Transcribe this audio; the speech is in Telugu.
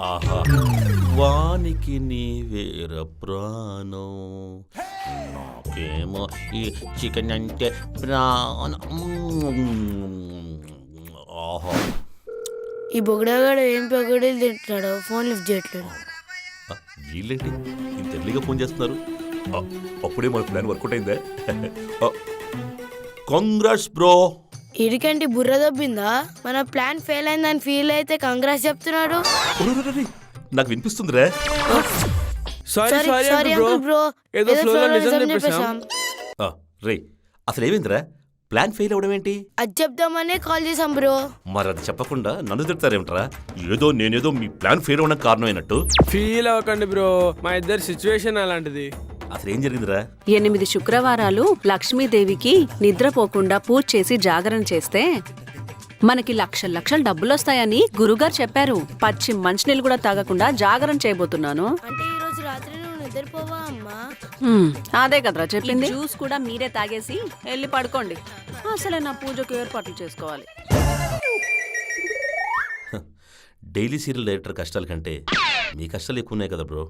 ఆహా వానికి నీవేర ప్రాణం నాకేమో ఈ చికెన్ అంటే ప్రాణం. ఆహా ఈ బొగడగాడు ఏం పొగడీలు తింటున్నాడు, ఫోన్ లిఫ్ట్ చేయట్లేదు. వీళ్ళేంటి ఇంత ఎర్లీగా ఫోన్ చేస్తున్నారు? అప్పుడే మన ప్లాన్ వర్కౌట్ అయిందా? కాంగ్రెస్ బ్రో. ఇడికంటి బుర్ర దబ్బిందా? మన ప్లాన్ ఫెయిల్ అయిందని ఫీల్ అయితే కంగ్రాస్ చెప్తున్నాడు. నాకు వినిపిస్తుందిరా. సారీ అంకుల్ బ్రో, ఏదో ఫ్లోలో నిజం చెప్పేశాం. రే అసలు ఏమైందిరా? ప్లాన్ ఫెయిల్ అవడం ఏంటి? అది చెప్దామనే కాల్ చేసాం బ్రో. మరి అది చెప్పకుండా నన్ను తిడతారేమిట్రా? నేనేదో మీ ప్లాన్ ఫెయిల్ అవ్వడానికి కారణం అయినట్టు. ఫీల్ అవ్వకండి బ్రో, మా ఇద్దరు సిచ్యువేషన్ అలాంటిది. అసలు ఏం జరిగిందిరా? 8 శుక్రవారాలు లక్ష్మీదేవికి నిద్రపోకుండా పూజ చేసి జాగరణ చేస్తే మనకి లక్షలు డబ్బులొస్తాయని గురుగారు చెప్పారు. పచ్చి మంచినీళ్ళు కూడా తాగకుండా జాగరణ చేయబోతున్నాను. అంటే ఈ రోజు రాత్రి నువ్వు నిద్రపోవా అమ్మా? అదే కదరా చెప్పింది. జ్యూస్ కూడా మీరే తాగేసి వెళ్ళి పడుకోండి. అసలే నా పూజకు ఏర్పాట్లు చేసుకోవాలి. డైలీ సీరియల్ డైరెక్టర్ కష్టాల కంటే మీ కష్టాలు ఎక్కువ ఉన్నాయి కదా బ్రో.